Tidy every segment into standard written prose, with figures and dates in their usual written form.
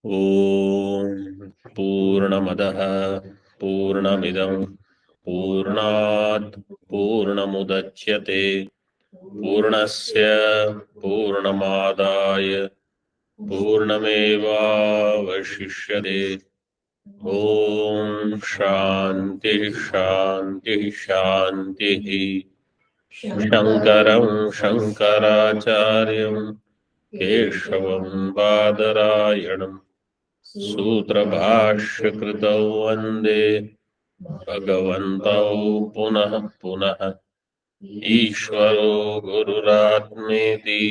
ओम पूर्णमदः पूर्णमिदं पूर्णात् पूर्णमुदच्यते पूर्णस्य पूर्णमादाय पूर्णमेवावशिष्यते। ओम शांति शांति शांति। शंकरं शंकराचार्यं केशवं बादरायणं सूत्रभाष्यकृतौ वन्दे भगवन्तौ पुनः पुनः। ईश्वरो गुरुरात्मेति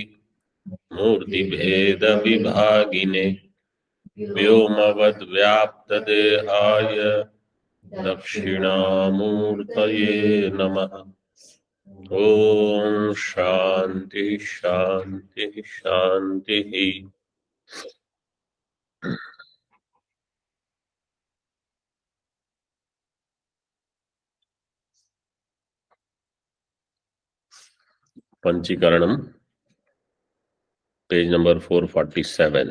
मूर्तिभेदविभागिने व्योमवद्व्याप्तदेहाय दक्षिणामूर्तये नमः। ओम शांति शांति शांति। पंचीकरणम पेज नंबर 447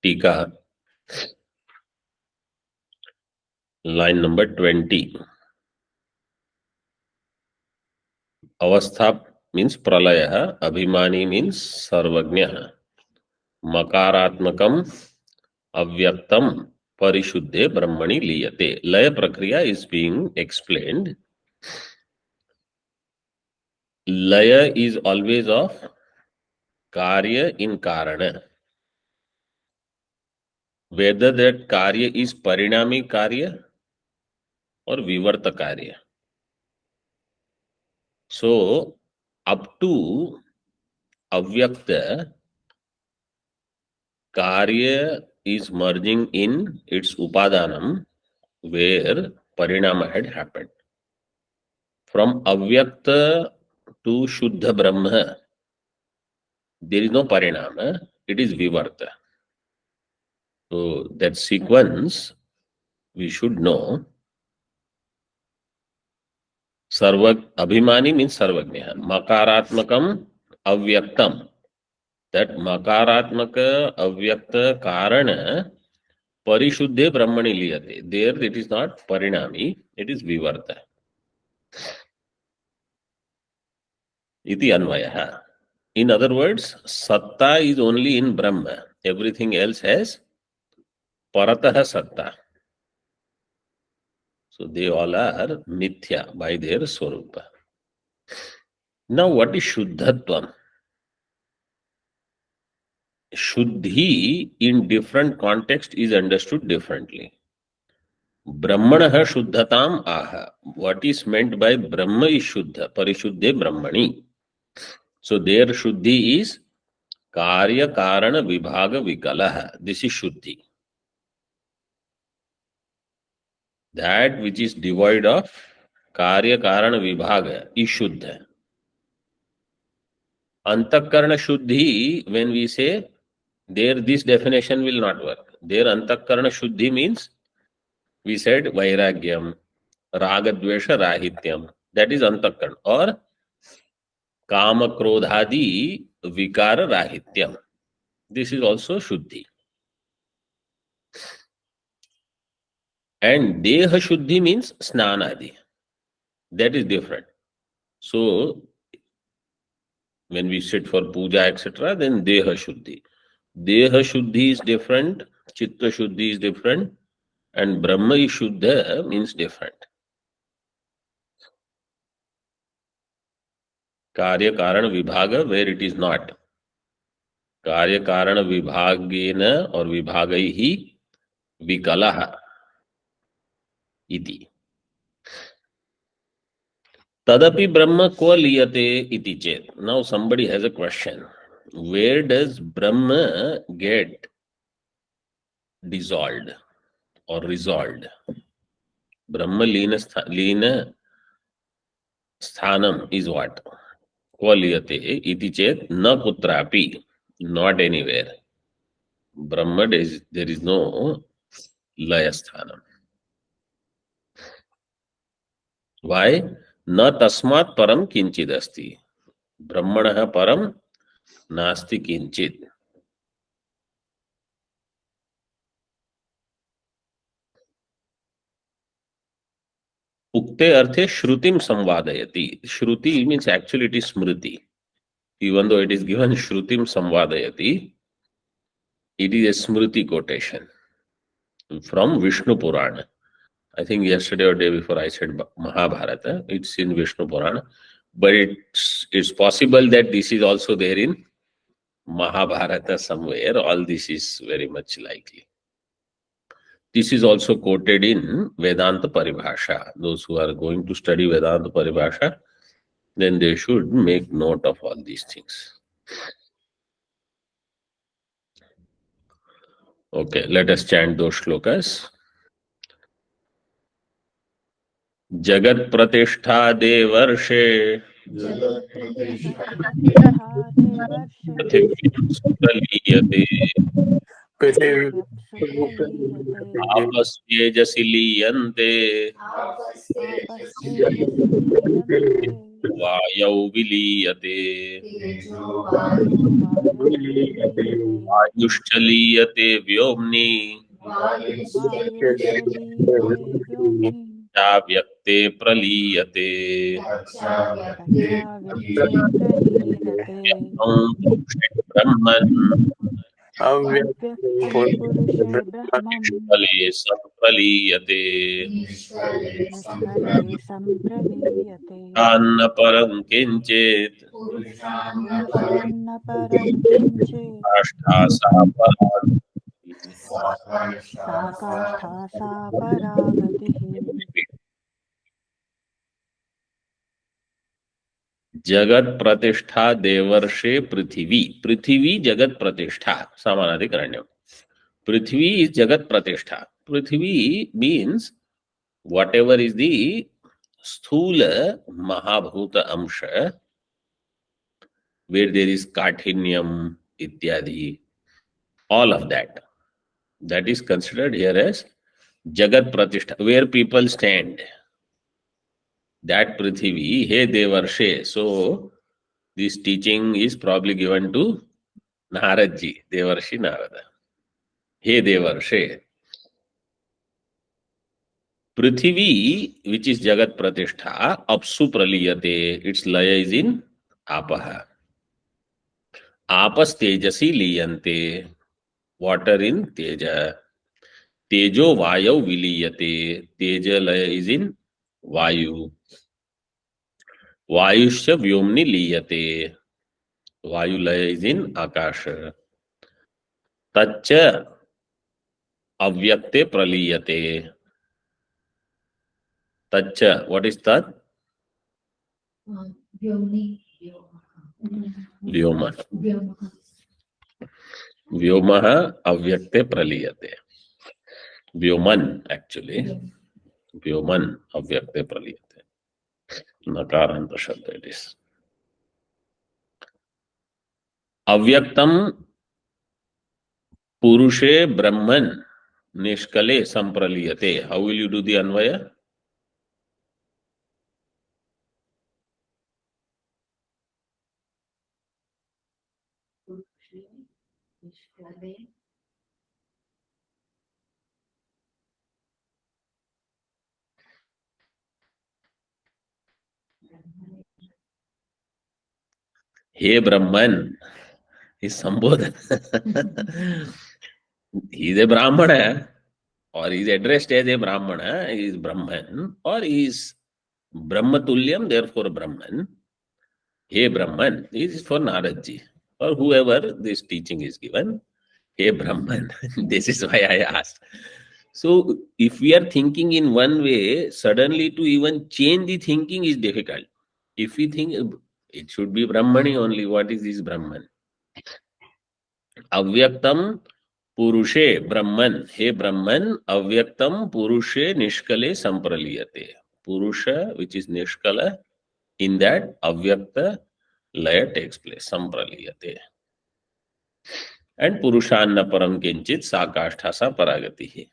टीका लाइन नंबर 20। अवस्था मीन्स प्रलय, अभिमानी मीन्स सर्वज्ञ, मकारात्मकम अव्यक्तम परिशुद्धे ब्रह्मणि लीयते। लय प्रक्रिया इज बीइंग एक्सप्लेन्ड. लय इज ऑलवेज ऑफ कार्य इन कारण, whether that कार्य is परिणामी कार्य or विवर्त कार्य. So up to avyakta, कार्य is merging in its upadanam where parinama had happened. From avyakta to shuddha brahma there is no parinama, it is vivarta. So that sequence we should know. सर्व अभिमानी means सर्वज्ञ, मकारात्मकम अव्यक्तम, that मकारात्मक अव्यक्त कारण परिशुद्धे ब्रह्मणि लीयते. There it is not parinami, it is vivarta. Iti अन्वयः. In other words, satta is only in Brahma, everything else has paratah satta. So they all are mithya by their swarupa. Now what is shuddhatvam? Shuddhi in different context is understood differently. Brahmanah shuddhatam aha. What is meant by Brahma is shuddha, parishuddhe brahmani. So their shuddhi is karya karana vibhaga vikalah. This is shuddhi. That which is devoid of karya karana vibhaga is shuddha. Antakarana shuddhi, when we say, there this definition will not work. There antakarana shuddhi means, we said vairagyam, ragadvesha rahityam. That is antakarana. Or kama krodhadi vikara rahityam. This is also shuddhi. And deha shuddhi means snanadi. That is different. So when we sit for puja, etc., then deha shuddhi. Deha shuddhi is different, chitta shuddhi is different, and brahma shuddha means different. Karya karana vibhaga, where it is not. Karya karana vibhagena or vibhagaihi vikalaha iti. Tadapi Brahma ko liyate iti chet. Now somebody has a question. Where does Brahma get dissolved or resolved? Brahma lina sthanam is what? Ko liyate iti chet na kutrapi. Not anywhere. Brahma, there is no laya sthanam. Why? Na tasmat param kinchid asti. Brahmanah param nasti kinchid. Ukte arthe shrutim samvadayati. Shruti means actually it is smriti. Even though it is given shrutim samvadayati, it is a smriti quotation from Vishnu Purana. I think yesterday or day before I said Mahabharata. It's in Vishnu Purana, but it's possible that this is also there in Mahabharata somewhere. All this is very much likely. This is also quoted in Vedanta Paribhasha. Those who are going to study Vedanta Paribhasha, then they should make note of all these things. Okay, let us chant those shlokas. Jagat Pratishtha Devarshe जगत्प्रतिष्ठा देवर्षे Prithvyapsutaliyate पृथिव्यप्सुतलीयते Apasthejasi liyante आपस्तेजसि लीयन्ते Vayau viliyate तेजो वायौ विलीयते Ayushchaliyate vyomni वायुश्च लीयते व्योम्नि Chavyakte praliyate तच्चाव्यक्ते प्रलीयते Om Brahman अव्यक्तं पुरुषे ब्रह्मम् Nishkale sampraliyate निष्कले सम्प्रलीयते Anna param kinchet पुरुषान्न परं किञ्चित् Ashtha saparam सा काष्ठा सा परागतिः जगत प्रतिष्ठा देवर्षे पृथ्वी पृथ्वी जगत प्रतिष्ठा समानाधिकरण्यम पृथ्वी is jagat pratishtha Prithvi means whatever is the sthula mahabhuta amsha where there is kathinyam ityadi all of that is considered here as jagat pratishtha where people stand that prithvi he devarshe so this teaching is probably given to Naradji, Devarshi Narada. He Devarshe. Prithvi, which is Jagat Pratishtha, Apsu Praliyate, its laya is in Apaha. Apas Tejasi Liyante, water in Teja. Tejo Vayau Viliyate, Teja laya is in Vayu. Vayushya Vyomni Liyate, Vayu laya is in Akasha. Tacha Avyakte Praliyate. Tacha, what is that? Vyoma. Vyomaha avyakte praliyate. Vyoman actually. Vyoman avyakte praliyate. Nakaranta shabda it is. Avyaktam purushe brahman nishkale sampraliyate. How will you do the anvaya? He Brahman is Sambodhan. He is a Brahmana or he is addressed as a Brahmana, he is Brahman or he is Brahmatulyam, therefore Brahman. Hey Brahman, this is for Naradji or whoever this teaching is given. Hey Brahman, this is why I asked. So, if we are thinking in one way, suddenly to even change the thinking is difficult. If we think it should be Brahmani only, what is this Brahman? Avyaktam Purushe Brahman. Hey Brahman, Avyaktam Purushe Nishkale Sampraliyate. Purusha, which is Nishkala, in that Avyakta laya takes place, Sampraliyate. And Purushanna Param Kinchit Sakashtha Sa Paragati.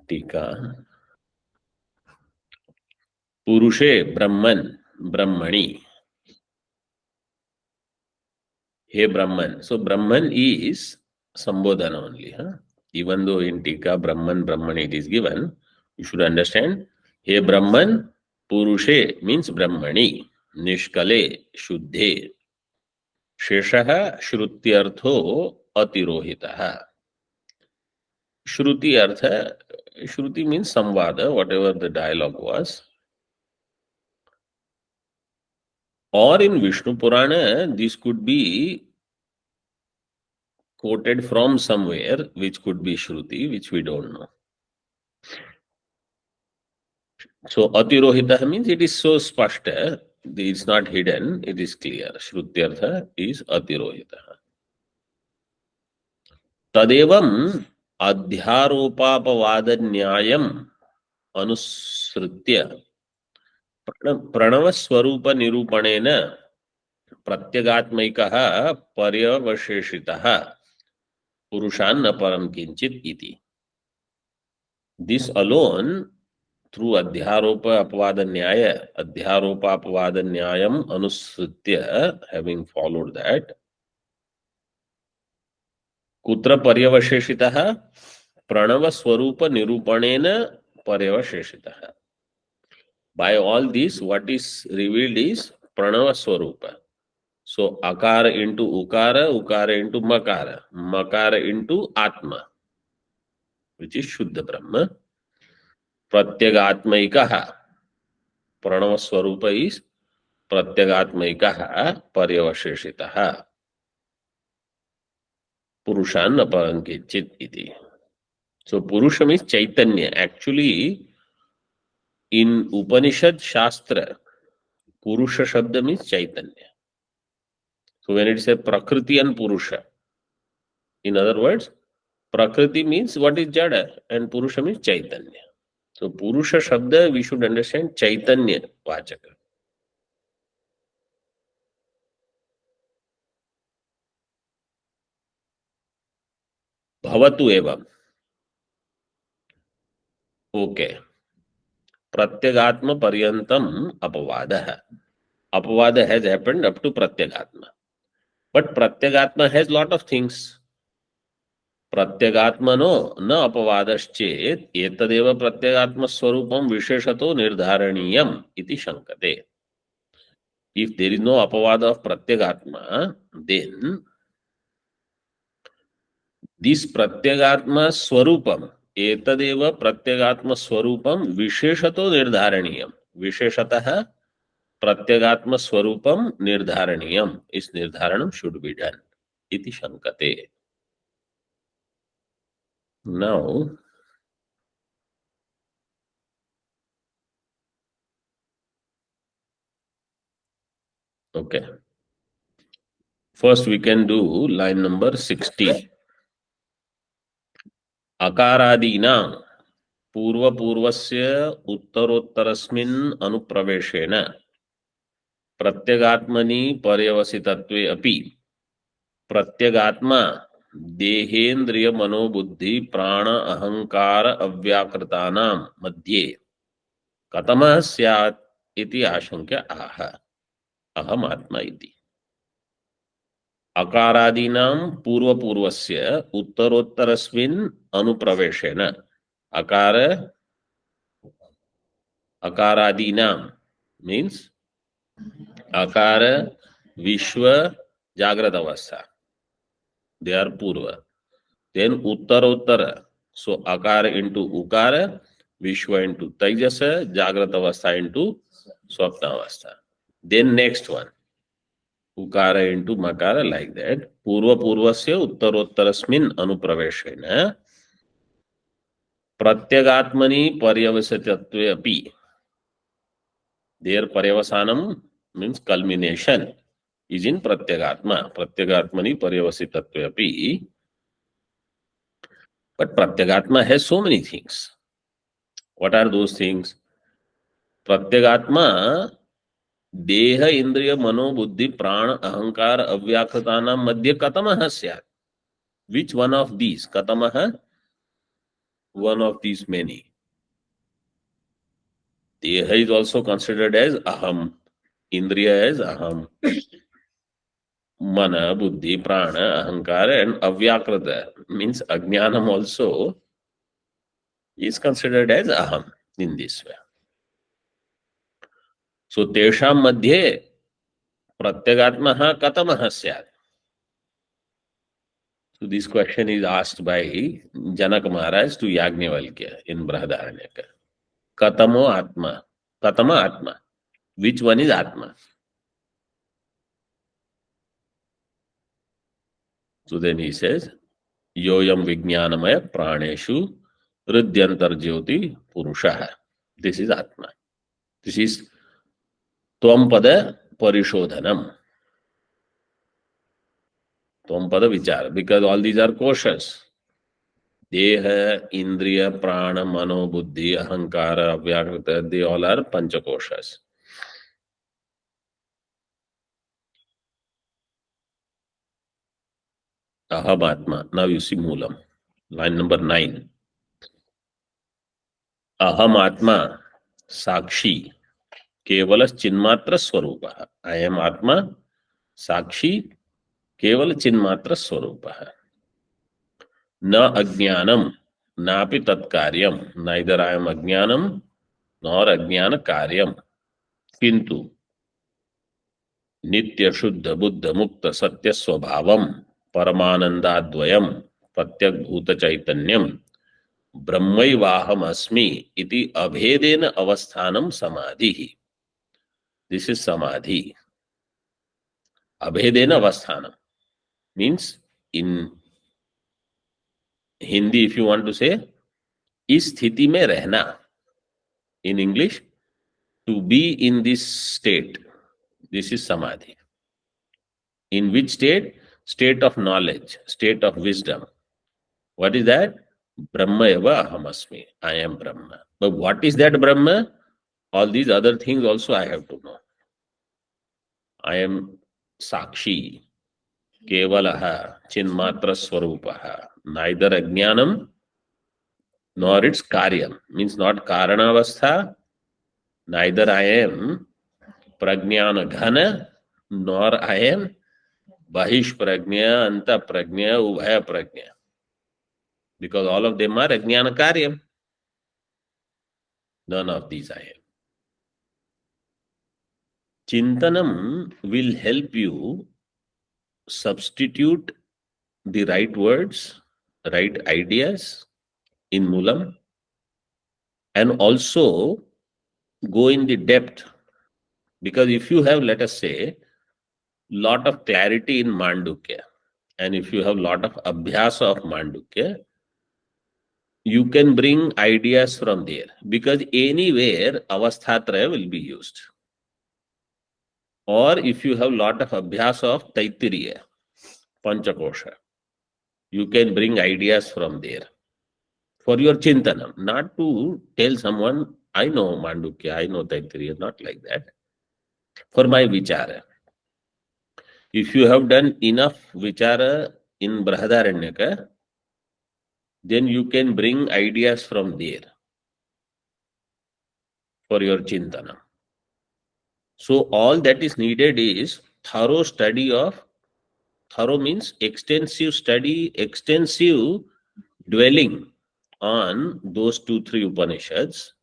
Tika. Purushe Brahman, Brahmani. Hey Brahman. So Brahman is Sambodhana only. Huh? Even though in Tika, Brahman, Brahman it is given, you should understand, He Brahman, Purushe means Brahmani, Nishkale, Shuddhe, Sheshaha, Shrutyartho, Atirohitaha. Shruti Artha, Shruti means Samvada, whatever the dialogue was. Or in Vishnu Purana, this could be quoted from somewhere, which could be Shruti, which we don't know. So Atirohita means it is so spashta, it's not hidden, it is clear. Shrutyartha is Atirohita. Tadevam adhyaropapavada nyayam anusritya प्रणवस्वरूप निरूपणेन प्रत्यगात्मैकः पर्यवशेषितः पुरुषान् न परं किंचित इति. This alone, through adhyaropa apavada nyayam anusritya, having followed that, kutra paryavasheshitah, pranava swarupa nirupanena paryavasheshitah. By all this, what is revealed is pranava swarupa. So akara into ukara, ukara into makara, makara into atma, which is Shuddha Brahma. Pratyagatmaikaha. Pranava Swarupa is Pratyagatmaikaha Paryavasheshitaha. Purushan Naparankichit iti. So Purusha means Chaitanya. Actually, in Upanishad Shastra, Purusha Shabda means Chaitanya. So when it says Prakriti and Purusha, in other words, Prakriti means what is Jada and Purusha means Chaitanya. So Purusha Shabda, we should understand Chaitanya Vachaka. Bhavatu evam. Okay. Pratyagatma paryantam apavada. Apavada has happened up to Pratyagatma. But Pratyagatma has lot of things. Pratyagatmano na apavadaschet etadeva Pratyagatma swarupam visheshato nirdharaniyam iti shankate. If there is no apavada of Pratyagatma, then this Pratyagatma swarupam etadeva Pratyagatma swarupam visheshato nirdharaniyam. Visheshatah Pratyagatma swarupam nirdharaniyam. Is nirdharanam should be done. Iti shankate. Now, okay. First we can do line number 60. Akaradina पूर्व पूर्वस्य उत्तरोत्तरस्मिन् अनुप्रवेशेन प्रत्यगात्मनि पर्यवसितत्वे अपि प्रत्यगात्मा देहेन्द्रिय मनोबुद्धि प्राण अहंकार अव्याकृतानां मध्ये कथमः स्यात् इति आशंक्य आह अहम आत्मा इति. अकारादीनां पूर्वपूर्वस्य उत्तरोत्तरस्मिन् अनुप्रवेशेन अकार akaradinam means akara vishwa jagrata avastha, they are purva. Then uttara, so akara into ukara, vishwa into taijasa, jagrata avastha into swapna avastha. Then next one, ukara into makara, like that. Purva purvasya uttarottarasmin anupraveshena pratyagaatmani paryavasitatve api. Their paryavasanam means culmination is in Pratyagatma. Pratyagatmani paryavasitatve api. But Pratyagatma has so many things. What are those things? Pratyagatma deha indriya mano buddhi prana ahankar avyakritanam madhya katamaha syat. Which one of these? Katamaha? One of these many. Deha is also considered as aham. Indriya as aham. Mana, buddhi, prana, ahankara and avyakrita means Ajnanam also is considered as Aham in this way. So Tesham Madhye Pratyagatmaha Katamaha Syat. So this question is asked by Janak Maharaj to Yagnavalkya in Brihadaranyaka. Katamo Atma. Katama Atma. Which one is Atma? So then he says, Yoyam Vijnanamaya Praneshu Ridyantar Jyoti Purushaha. This is Atma. This is Tvam Parishodhanam. Tvam Vichara. Because all these are koshas. Deha, Indriya, Prana, Mano, Buddhi, Ahankara, Avyakrita, they all are Panchakoshas. Aham Atma. Now you see Moolam. Line number 9. Aham Atma Sakshi Kevala Chinmatra Swarupa. I am Atma Sakshi Kevala Chinmatra Swarupa. Na Ajnanam Napi Tatkaryam. Neither I am Ajnanam nor Ajnana Karyam. Kintu Nitya Shuddha Buddha Mukta Satya Swabhavam Paramanandadvayam Pratyak Bhuta Chaitanyam Brahmaivaham Asmi iti Abhedena Avasthanam Samadhi. This is Samadhi. Abhedena Avasthanam means in Hindi, if you want to say, is sthiti mein rehna. In English, to be in this state. This is Samadhi. In which state? State of knowledge, state of wisdom. What is that? Brahma eva ahamasmi. I am Brahma. But what is that Brahma? All these other things also I have to know. I am Sakshi, Kevalaha, Chinmatra Swarupaha. Neither Ajnanam nor its Karyam. Means not Karanavastha. Neither I am Prajnana Ghana, nor I am Bahish Prajna, Anta Prajna, Ubhaya Prajna. Because all of them are Ajnana Karyam. None of these I am. Chintanam will help you substitute the right words, right ideas in Moolam, and also go in the depth. Because if you have, let us say, lot of clarity in Mandukya, and if you have lot of abhyasa of Mandukya, you can bring ideas from there. Because anywhere avasthatraya will be used. Or if you have lot of abhyasa of Taittiriya, Panchakosha, you can bring ideas from there for your chintanam, not to tell someone, I know Mandukya, I know Taittiriya, not like that. For my vichara. If you have done enough vichara in Brihadaranyaka, then you can bring ideas from there for your chintanam. So all that is needed is thorough study of, thorough means extensive study, extensive dwelling on those 2-3 Upanishads.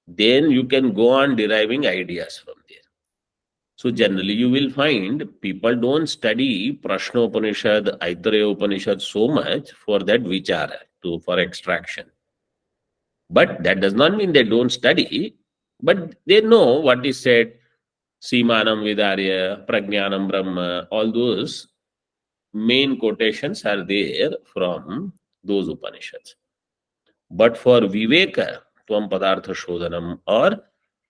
Then you can go on deriving ideas from there. So generally you will find people don't study Prashna Upanishad, Aitareya Upanishad so much for that vichara, for extraction. But that does not mean they don't study, but they know what is said. Simanam Vidarya, Prajnanam Brahma, all those main quotations are there from those Upanishads. But for Viveka, Tvam Padartha Shodhanam or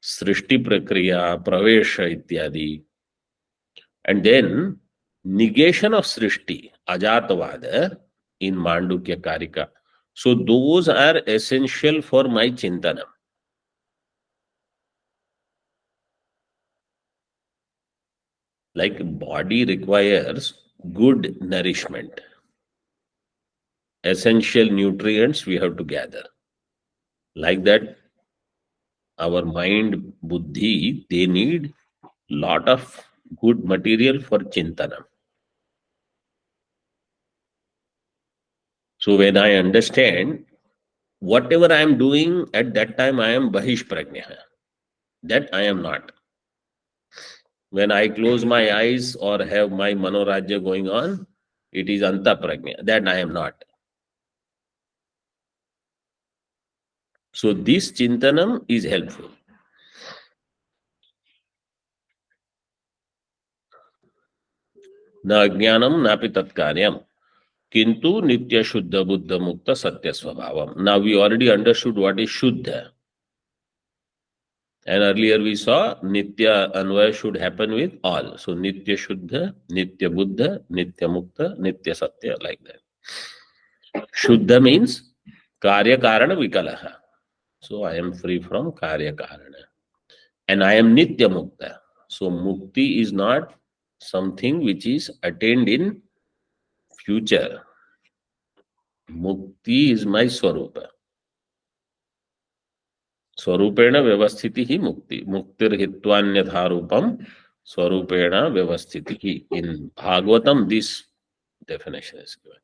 Srishti Prakriya, Pravesha Ityadi, and then negation of Srishti, Ajatavada in Mandukya Karika. So those are essential for my Chintanam. Like body requires good nourishment. Essential nutrients we have to gather. Like that, our mind, buddhi, they need lot of good material for Chintanam. So when I understand whatever I am doing at that time, I am Bahish Prajna. That I am not. When I close my eyes or have my Manorajya going on, it is Anta Prajna. That I am not. So this Chintanam is helpful. Na Jnanam napi tatkaryam. Kintu Nitya Shuddha Buddha Mukta Satya Swabhavam. Now we already understood what is Shuddha. And earlier we saw Nitya Anvaya should happen with all. So Nitya Shuddha, Nitya Buddha, Nitya Mukta, Nitya Satya, like that. Shuddha means Karya Karana Vikalaha. So I am free from Karya Karana. And I am Nitya Mukta. So Mukti is not something which is attained in future. Mukti is my Swarupa. स्वरूपेण व्यवस्थिति ही मुक्ति मुक्तिर्हित्वान्यथा रूपम स्वरूपेण व्यवस्थिति ही in Bhagavatam this definition is given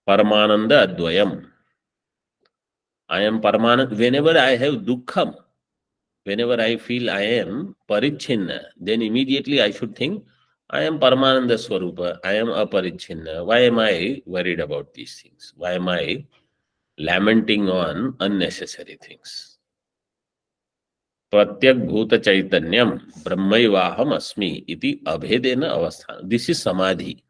परमानंद अद्वयम आई एम परमानंद whenever I have dukkham, whenever I feel I am parichinna, then immediately I should think I am Paramananda Swarupa, I am aparichinna. Why am I worried about these things? Why am I lamenting on unnecessary things? प्रत्यक भूत चैतन्यम ब्रह्मैवाहम अस्मि इति अभेदेन अवस्थान. This is samadhi.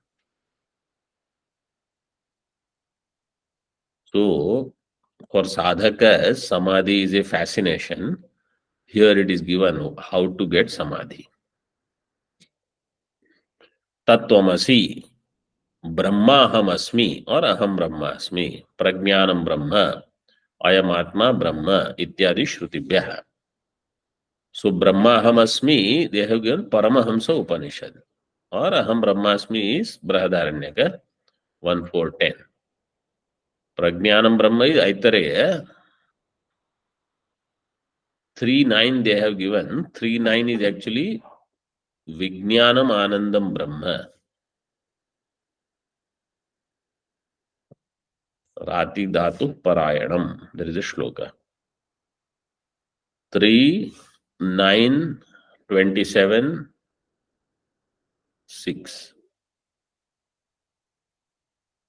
So for sadhaka, samadhi is a fascination. Here it is given how to get samadhi. Tattvamasi, ब्रह्माहम अस्मि और अहम ब्रह्मास्मि, प्रज्ञानम ब्रह्म, अयम आत्मा ब्रह्म इत्यादि श्रुतिभ्यः. So ब्रह्माहम अस्मि, they have given Paramahamsa Upanishad. Or Aham Brahmasmi is Brihadaranyaka 1:4-10. Prajnanam Brahma is Aitareya. 3:9 they have given. 3:9 is actually Vijnanam Anandam Brahma. Rati Dhatu Parayanam. There is a shloka. 3:9:27:6.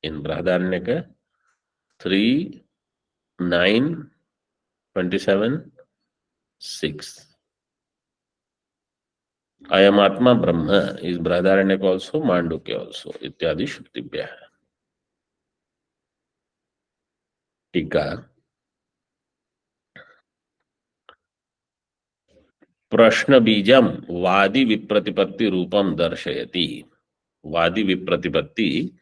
In Brihadaranyaka 3:9:27:6. Ayam Atma Brahma is Brihadaranyaka also, Mandukya also. Ityadi Shrutibhyah. Tika. प्रश्न बीजम वादी विप्रतिपत्ति रूपम दर्शयति. Vadi Vipratipatti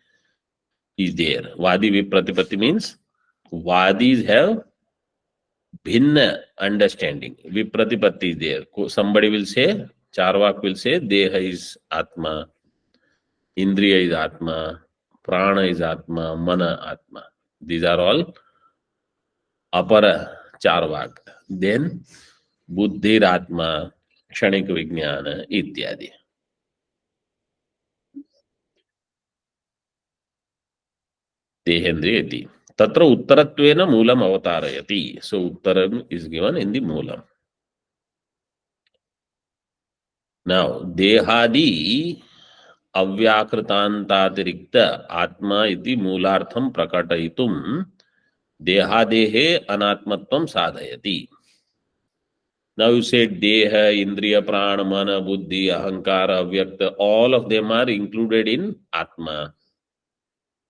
is there. Vadi Vipratipatti means Vadis have bhinna understanding. Vipratipatti is there. Somebody will say, Charvak will say, Deha is Atma, Indriya is Atma, Prana is Atma, Mana Atma. These are all Apara Charvak. Then Buddhir Atma, Kshanik Vijnana, Ityadi. Dehendriyati. Tatra uttaratvena moolam avatarayati. So uttaram is given in the moolam. Now, dehadi avyakritantatirikta atma iti moolartham prakatayitum dehadehe anatmatvam sadhayati. Now you said deha, indriya, prana, mana, buddhi, ahankara, avyakta, all of them are included in atma.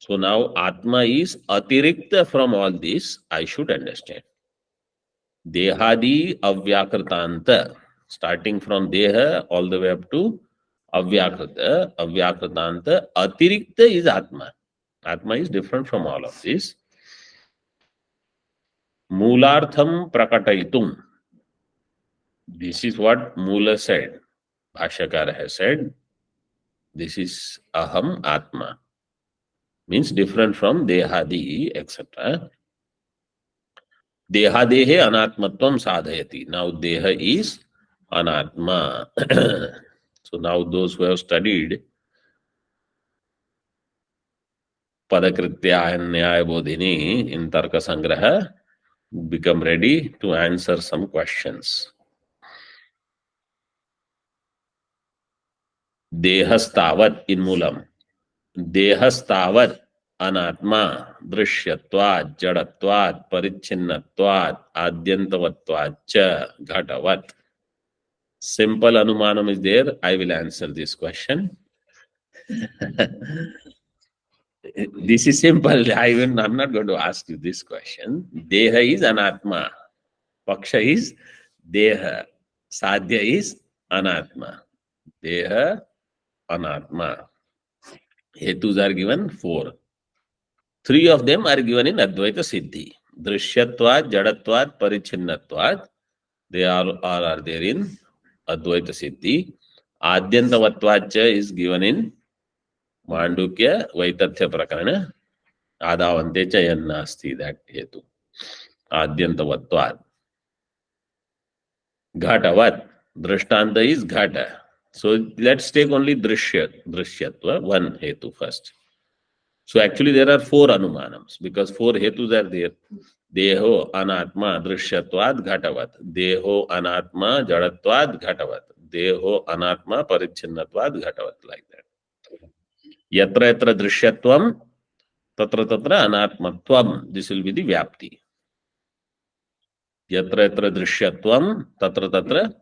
So now atma is atirikta from all this, I should understand. Dehadi avyakrtanta, starting from deha all the way up to avyakrta, avyakrtanta, atirikta is atma. Atma is different from all of this. Moolartham prakataitum. This is what Mula said. Bhashyakara has said. This is aham atma. Means different from dehadi, etc. Dehadehe anatmatvam sadhayati. Now deha is Anatma. So now those who have studied Padakritya and Nyaya Bodhini in Tarka Sangraha become ready to answer some questions. Dehastavat in Mulam. Dehastavat anatma drishyatvat jadatvat parichinnatvat adyantavatvat cha ghatavat. Simple anumanam is there. I will answer this question. This is simple. I'm not going to ask you this question. Deha is anatma. Paksha is deha. Sadhya is anatma. Deha, anatma. Hetus are given 4. 3 of them are given in Advaita Siddhi. Drishyatvat, Jadatvat, Parichinnatvat. They all are there in Advaita Siddhi. Adyantavatvacha is given in Mandukya Vaitathya Prakarana. Adavante cha yannasti, that hetu. Adyantavatvat. Ghatavat. Drishtanta is Ghata. So let's take only Drishyatva, one hetu first. So actually there are 4 anumanams because 4 hetus are there. Deho anatma drishyatvad ghatavat. Deho anatma jadatvad ghatavat. Deho anatma parichinnatvad ghatavat, like that. Yatra yatra drishyatvam tatra tatra anatmatvam. This will be the vyapti. Yatra yatra drishyatvam tatra tatra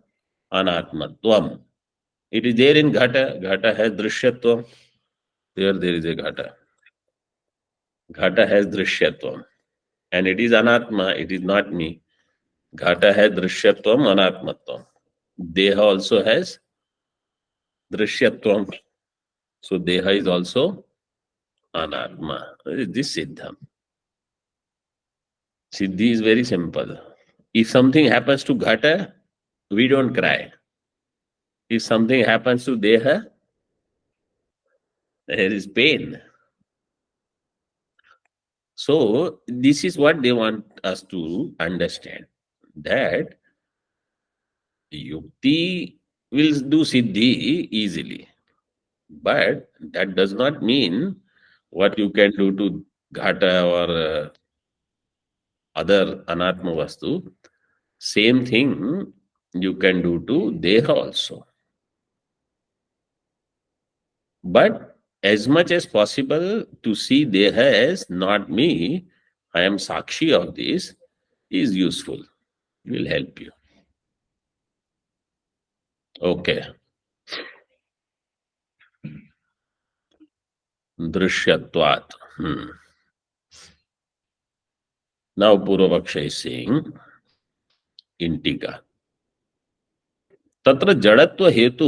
anatmatvam. It is there in ghata. Ghata has drishyatvam. There is a ghata. Ghata has drishyatvam. And it is anatma, it is not me. Ghata has drishyatvam, anatmatvam. Deha also has drishyatvam. So Deha is also anatma. This Siddha. Siddhi is very simple. If something happens to Ghata, we don't cry. If something happens to Deha, there is pain. So this is what they want us to understand. That Yukti will do Siddhi easily. But that does not mean what you can do to Ghata or other Anatma Vastu. Same thing you can do to Deha also. But as much as possible to see Deha as not me, I am Sakshi of this, is useful. It will help you. Okay. Drishyatvat. Now Puravaksha is saying in Tika. तत्र जड़त्व हेतु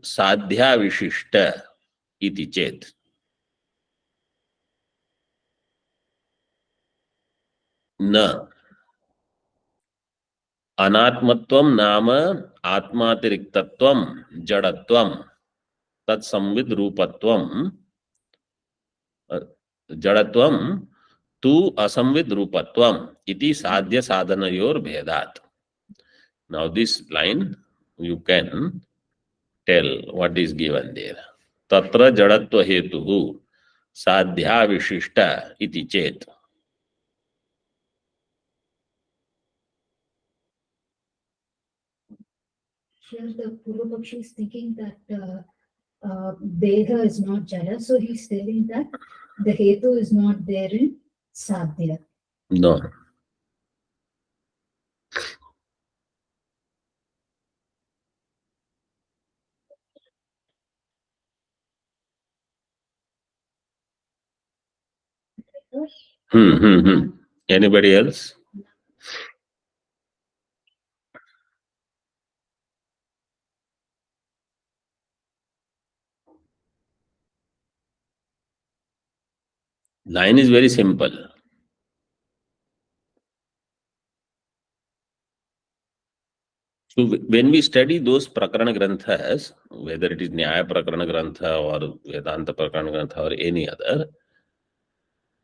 साध्या विशिष्ट इति चेत न अनात्मत्वम नाम आत्मातिरिक्तत्वम जड़त्वम तत्संविद रूपत्वम जड़त्वम तु असंविद रूपत्वम इति साध्य साधनयोर भेदात्. Now this line you can tell what is given there. तत्र जड़त्व हेतु साध्या विशिष्ट इति चेत. Here the Purvapakshi is thinking that Deha is not Jada, so he's telling that the Hetu is not there in Sadhya. No. Anybody else? Line is very simple. So when we study those Prakarana Granthas, whether it is Nyaya Prakarana Grantha or Vedanta Prakarana Grantha or any other,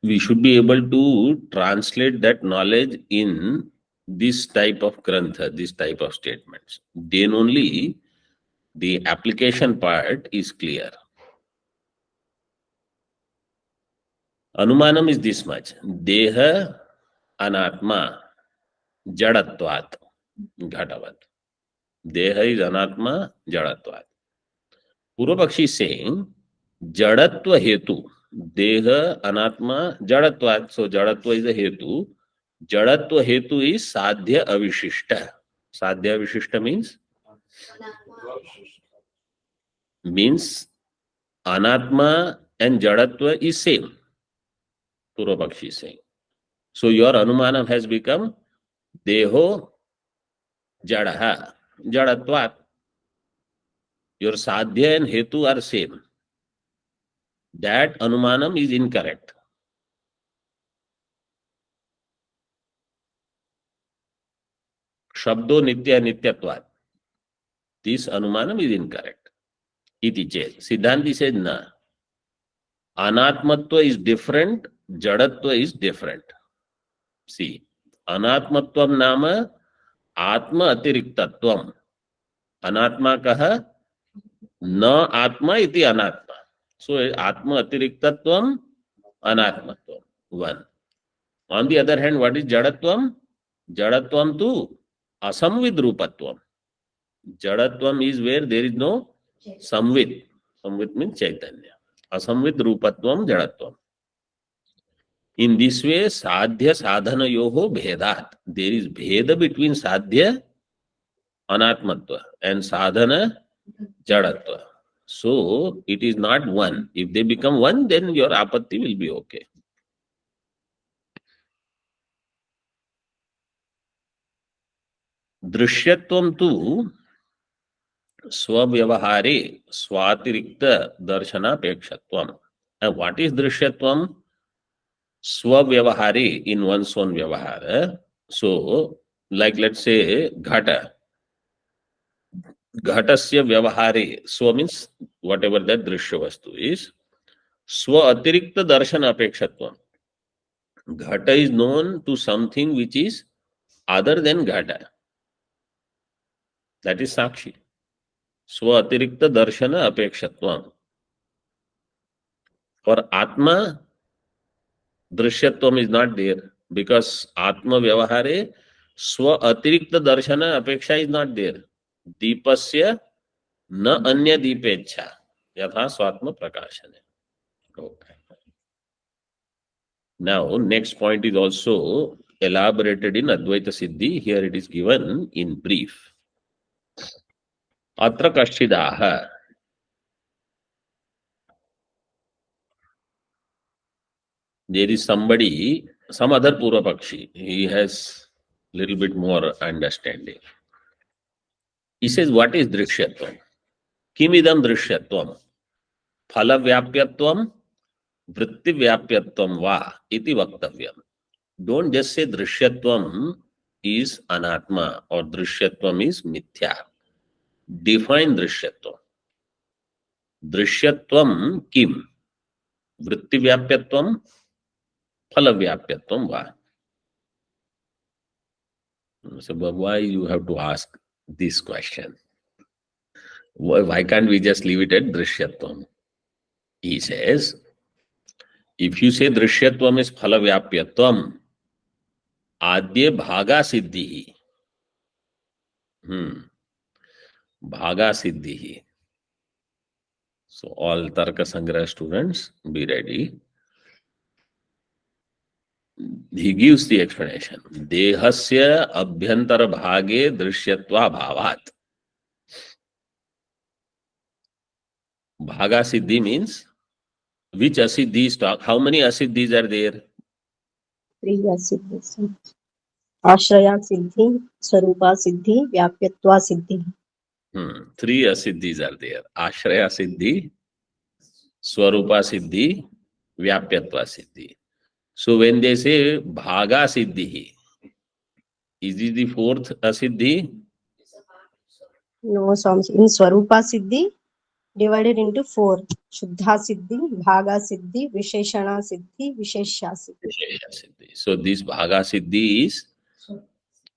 we should be able to translate that knowledge in this type of grantha, this type of statements. Then only the application part is clear. Anumanam is this much. Deha anatma jadatvat ghatavat. Deha is anatma jadatvat. Purvapakshi is saying jadatva hetu. Deha anatma jadatvat. So jadatva is a hetu. Jadatva hetu is sadhya avishishta. Sadhya avishishta means anatma and jadatva is same. Purvapakshi is saying. So your anumanam has become deho jadaha jadatvat. Your sadhya and hetu are same. That anumanam is incorrect. Shabdo nitya nityatvat. This anumanam is incorrect. Iti chet. Siddhanti says na. Anatmatva is different, jadatva is different. See, anatmatvam nama atma atiriktatvam. Anatma kaha na atma iti anatma. So atma atiriktatvam, anatmatvam. One. On the other hand, what is jadatvam? Jadatvam tu asamvid rupatvam. Jadatvam is where there is no samvid. Samvid means chaitanya. Asamvid rupatvam jadatvam. In this way, sadhya sadhana yoho bhedat. There is bheda between sadhya anatmatva and sadhana jadatva. So it is not one. If they become one, then your apatti will be okay. Drishyatvam tu swavyavahare swatirikta darshanapekshatvam. And what is drishyatvam? Swavyavahare, in one's own vyavahara. So, like let's say ghata. Ghatasya vyavahare. Swa means whatever that drishya vastu is. Swa atirikta darshana apekshatvam. Ghata is known to something which is other than ghata. That is sakshi. Swa atirikta darshana apekshatvam. For atma, drishyatvam is not there because atma vyavahare swa atirikta darshana apeksha is not there. Deepasya na anya deepecha yatha swatma prakashane. Okay. Now, next point is also elaborated in Advaita Siddhi. Here it is given in brief. Atra kashidaha. There is somebody, some other Purvapakshi. He has little bit more understanding. He says, what is drishyatvam? Kimidam drishyatvam? Phala vyapyatvam? Vritti vyapyatvam va? Iti vaktavyam. Don't just say drishyatvam is anatma or drishyatvam is mithya. Define drishyatvam. Drishyatvam kim? Vritti vyapyatvam? Phala vyapyatvam va? So why you have to ask this question? Why can't we just leave it at drishyatvam? He says, if you say drishyatvam is phala vyapyatvam, adye bhaga siddhi. Bhaga siddhi. So all Tarka Sangraha students, be ready. He gives the explanation. Dehasya abhyantara bhage drishyatva bhavat. Bhaga siddhi means which asiddhis talk. How many asiddhis are there? 3 asiddhis. Ashraya siddhi, Swarupa siddhi, Vyapyatva siddhi. 3 asiddhis are there. Ashraya siddhi, Swarupa siddhi, Vyapyatva siddhi. So when they say bhaga siddhi, is this the 4th asiddhi? No, in Swarupa siddhi, divided into 4. Shuddha siddhi, Bhaga siddhi, Visheshana siddhi, Visheshya siddhi. So this bhaga siddhi is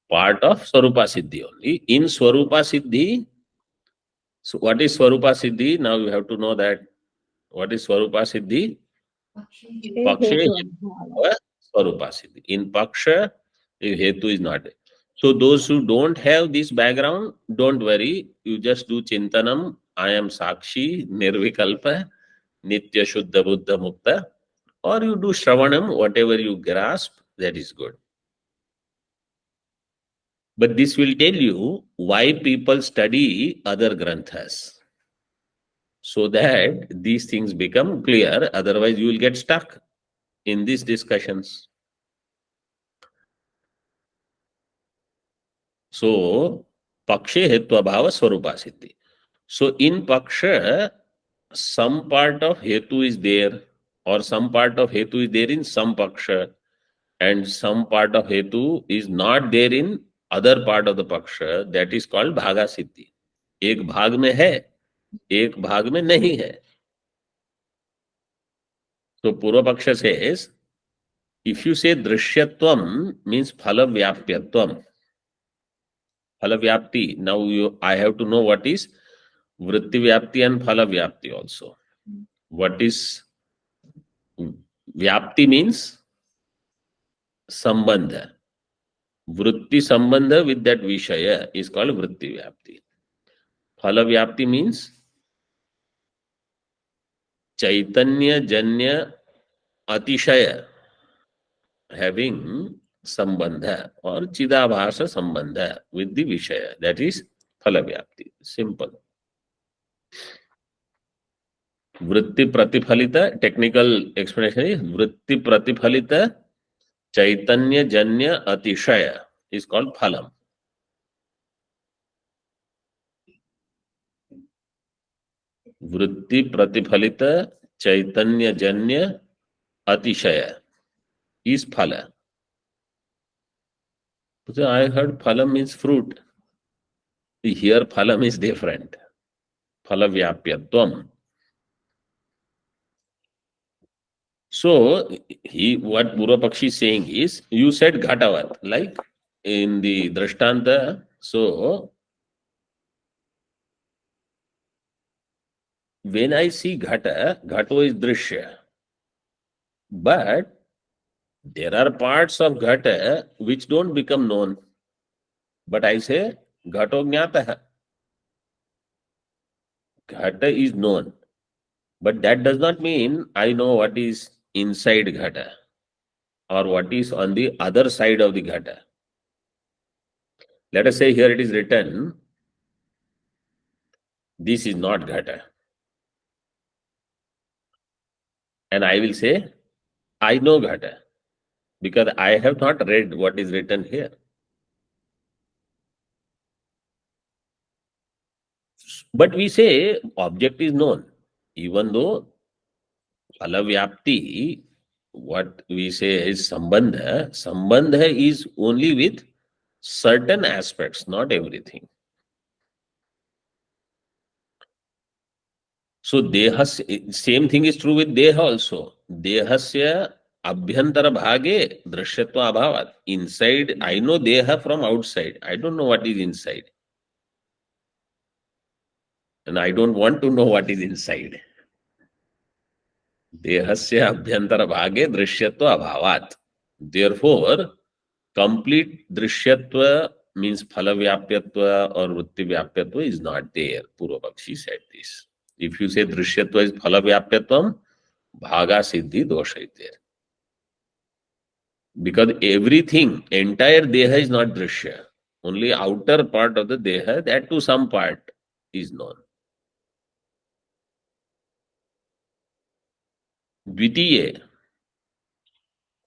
part of Swarupa Siddhi only. In Swarupa Siddhi, so what is Swarupa Siddhi? Now you have to know that. What is Swarupa Siddhi? Paksha Hetu Swarupa Siddhi. In Paksha, if Hetu is not there. So those who don't have this background, don't worry. You just do Chintanam, I am Sakshi, Nirvikalpa, Nitya Shuddha Buddha Mukta, or you do Shravanam, whatever you grasp, that is good. But this will tell you why people study other granthas, so that these things become clear. Otherwise, you will get stuck in these discussions. So, Pakshe Hetva Bhava Swarupa Siddhi. So, in Paksha, some part of Hetu is there, or some part of Hetu is there in some Paksha, and some part of Hetu is not there in other part of the Paksha. That is called Bhaga Siddhi. एक भाग में है, एक भाग में नहीं है. So Purva Paksha says, if you say Drishyatvam means Phala Vyapyatvam. Phala Vyapti. Now I have to know what is Vritti Vyapti and Phala Vyapti also. What is Vyapti means Sambandha. Vritti Sambandha with that Vishaya is called Vritti Vyapti. Phala Vyapti means Chaitanya Janya Atishaya, having sambandha or chidabhasa sambandha with the vishaya. That is phalavyapti. Simple. Vritti pratifalita, technical explanation is vritti pratifalita chaitanya janya atishaya is called phalam. Vritti pratifalita chaitanya janya atishaya is phala. So I heard phalam means fruit. Here phalam is different. Phalavyapyatvam. So what Purvapakshi is saying is, you said Ghatavat, like in the Drishtanta. So when I see Ghata, Ghato is Drishya. But there are parts of Ghata which don't become known. But I say Ghato Jnataha. Ghata is known. But that does not mean I know what is inside Ghata or what is on the other side of the Ghata. Let us say here it is written, this is not Ghata. And I will say, I know Ghata, because I have not read what is written here. But we say object is known, even though Phalavyapti, what we say is Sambandha. Sambandha is only with certain aspects, not everything. So Deha, same thing is true with Deha also. Dehasya abhyantara bhage drishyatva abhavat. Inside, I know Deha from outside. I don't know what is inside. And I don't want to know what is inside. Dehasya abhyantara bhage drishyatva abhavat. Therefore, complete drishyatva means phalavyapyatva or vrittivyapyatva is not there. Purvapakshi said this. If you say drishyatva is phalavyapyatvam, bhaga siddhi dosha is there. Because everything, entire deha is not drishya. Only outer part of the deha, that to some part is known. Dvitiya.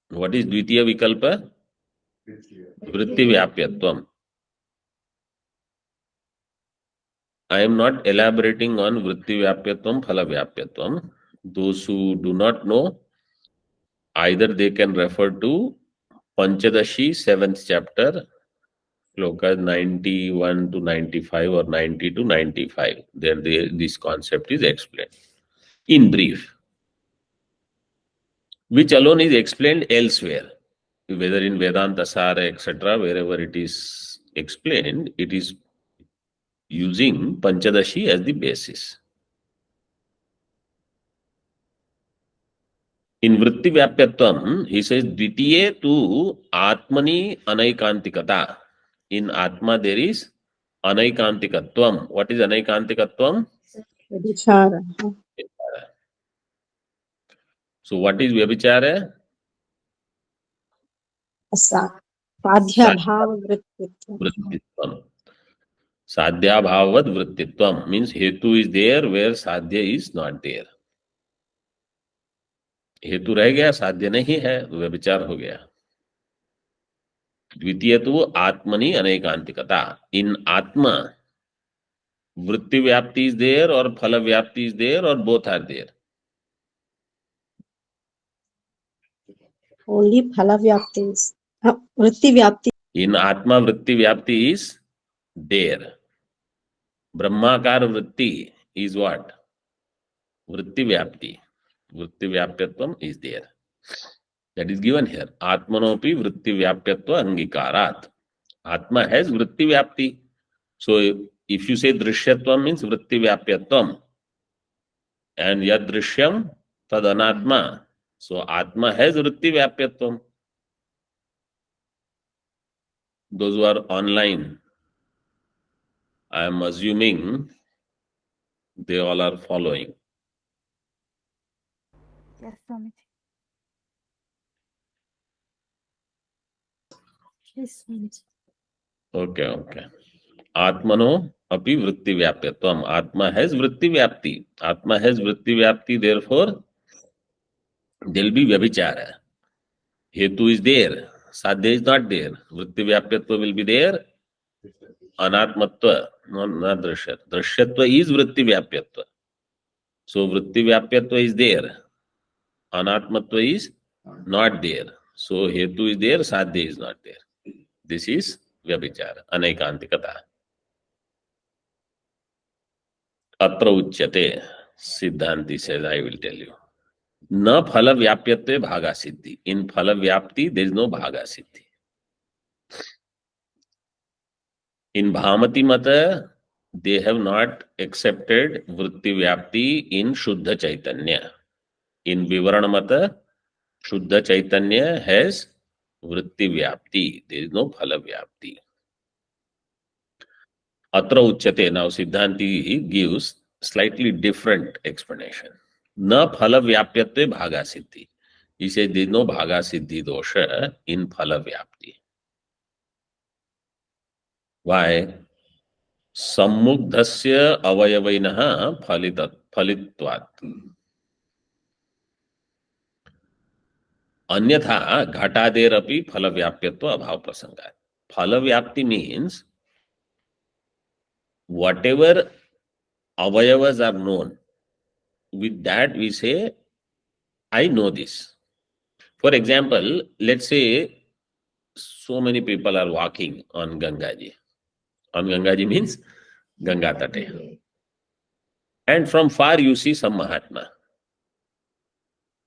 What is Dvitiya Vikalpa? Vritti Vyapyatvam. I am not elaborating on Vritti Vyapyatvam, Phala Vyapyatvam. Those who do not know, either they can refer to Panchadashi, 7th chapter, Shloka 91 to 95 or 90 to 95. There this concept is explained in brief, which alone is explained elsewhere. whether in Vedanta Sara, etc., wherever it is explained, it is using Panchadashi as the basis. In Vritti Vyapyatvam, he says, Dvitiye tu Atmani Anaikantikata. In Atma there is Anaikantikatvam. What is Anaikantikatvam? Vichara. So what is Vyabhichara? Sadhya bhava vrittitvam. Vrittitvam. Sadhya bhavad vrittitvam means hetu is there where sadhya is not there. हेतु रह गया, साध्य नहीं है, व्यभिचार हो गया. द्वितीय तो आत्मनि अनेकांतिकता. इन आत्मा वृत्ति व्याप्ति इज देयर और फल व्याप्ति is there or both are there. Only phala vyapti is vritti vyapti. In आत्मा वृत्ति व्याप्ति इज देयर. ब्रह्माकार वृत्ति इज व्हाट? वृत्ति व्याप्ति. वृत्ति व्याप्यत्वम is there. That is given here. Atmanopi vritti vyapyatva angikarat. Atma has vritti vyapti. So if you say drishyatvam means vritti vyapyatvam. And yad drishyam tad anatma. So Atma has vritti vyapyatvam. Those who are online, I am assuming they all are following. Yes, Swamiji. Yes, Swamiji. Okay. Atmano api vritti vyapyatvam. Atma has vritti vyapti. Atma has vritti vyapti, therefore there will be vyabhichara. Hetu is there. Sadhya is not there. Vritti vyapyatva will be there. Anatmatva, not drishyat. Drishyatva is vritti vyapyatva. So vritti vyapyatva is there. Anatmatva is not there. So hetu is there, sadhya is not there. This is vyabhichara, anaikantikata. Atra uchyate, Siddhanti says, I will tell you. Na phala vyapyatve bhaga siddhi. In phala vyapti, there is no bhaga siddhi. In Bhamati Mata, they have not accepted vritti vyapti in Shuddha Chaitanya. In Vivaranam Mata, Shuddha Chaitanya has vritti vyapti. There is no phala vyapti. Atra uchyate. Now Siddhanti gives slightly different explanation. Na phala vyapyatve bhaga siddhi. He says there is no bhaga siddhi dosha in phala vyapti. Why? Sammugdhasya avayavainaha phalitvat. Anyatha ghataderapi phala vyapyatva abhav prasangat. Phala vyapti means whatever avayavas are known, with that we say, I know this. For example, let's say so many people are walking on Gangaji. On Gangaji means Ganga Tate. And from far you see some Mahatma.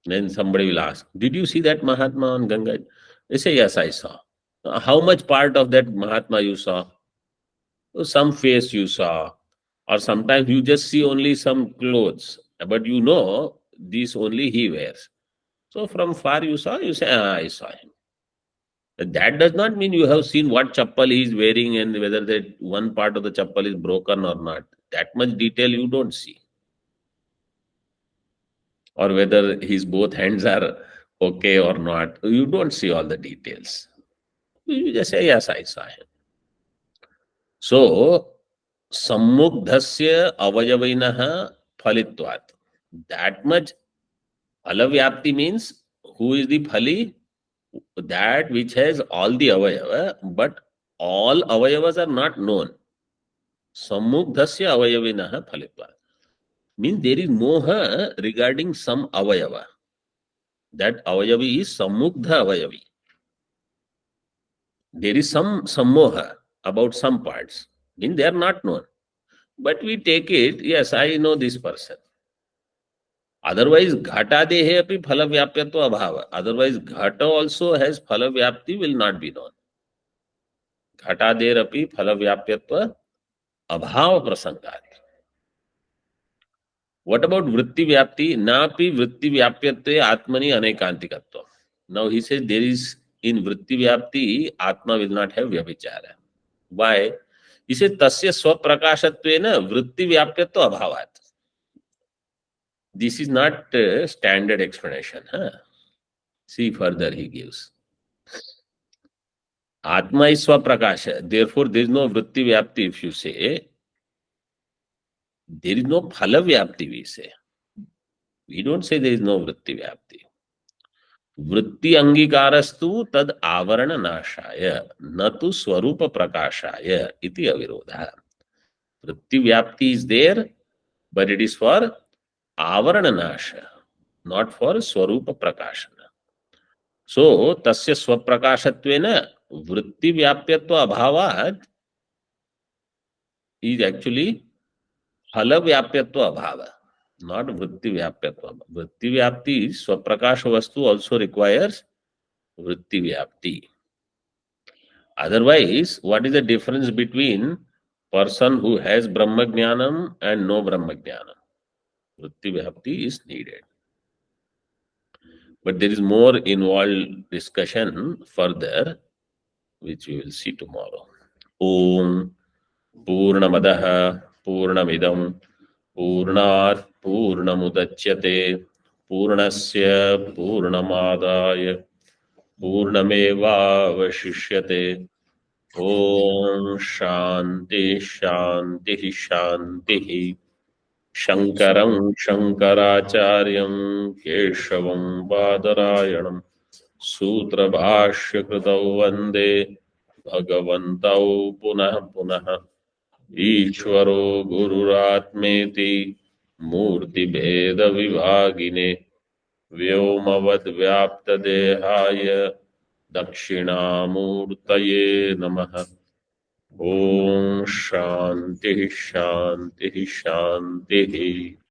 Then somebody will ask, did you see that Mahatma on Gangaji? They say, yes, I saw. How much part of that Mahatma you saw? Some face you saw. Or sometimes you just see only some clothes. But you know, this only he wears. So from far you saw, you say, I saw him. That does not mean you have seen what chappal he is wearing and whether that one part of the chappal is broken or not. That much detail you don't see. Or whether his both hands are okay or not. You don't see all the details. You just say, yes, I saw him. So, sammugdhasya avayavainaha phalitvat. That much phalavyapti means who is the phali? That which has all the avayava, but all avayavas are not known. Sammugdhasya avayavinaha phalitvat. Means there is moha regarding some avayava. That avayavi is sammugdha avayavi. There is some moha about some parts. Means they are not known. But we take it, yes, I know this person. Otherwise, ghatadehe api phala vyapyatva abhava. Otherwise, ghata also has phala vyapti, will not be known. Ghatader api phala vyapyatva abhava prasangat. What about vritti vyapti? Napi vritti vyapyatve atmani anekantikatva. Now he says there is in vritti vyapti, atma will not have vyabhichara. Why? He says tasya swaprakashatvena vritti vyapyatva abhavat. This is not a standard explanation. Huh? See further he gives. Atma is swaprakasha. Therefore, there is no vritti vyapti. If you say, there is no phala vyapti, we say. We don't say there is no vritti vyapti. वृत्ति अंगीकारस्तु तद आवरण नाशाय न तो स्वरूप प्रकाशाय इति अविरोधः. वृत्ति व्याप्ति is there but it is for आवरण नाश, नॉट फॉर स्वरूप प्रकाशन. सो तस्य स्वप्रकाशत्वेन वृत्ति व्याप्यत्व अभावात् इज एक्चुअली फल व्याप्यत्व अभाव, not vritti vyapyatva. Vritti vyapti, swaprakash vastu also requires vritti vyapti. Otherwise, what is the difference between person who has brahma jnanam and no brahma jnanam? Vritti vyapti is needed. But there is more involved discussion further, which we will see tomorrow. Om Purnamadah Purnamidam पूर्णात् पूर्णमुदच्यते पूर्णस्य पूर्णमादाय पूर्णमेवावशिष्यते. ओम शांति शांति शांतिः. शंकरं शंकराचार्यं केशवं बादरायणं सूत्रभाष्यकृतौ वन्दे भगवन्तौ पुनः पुनः. ईश्वरो गुरुरात्मेति मूर्तिभेद विभागिने व्योमवद्व्याप्तदेहाय दक्षिणामूर्तये नमः. ओम शांति शांति शांति.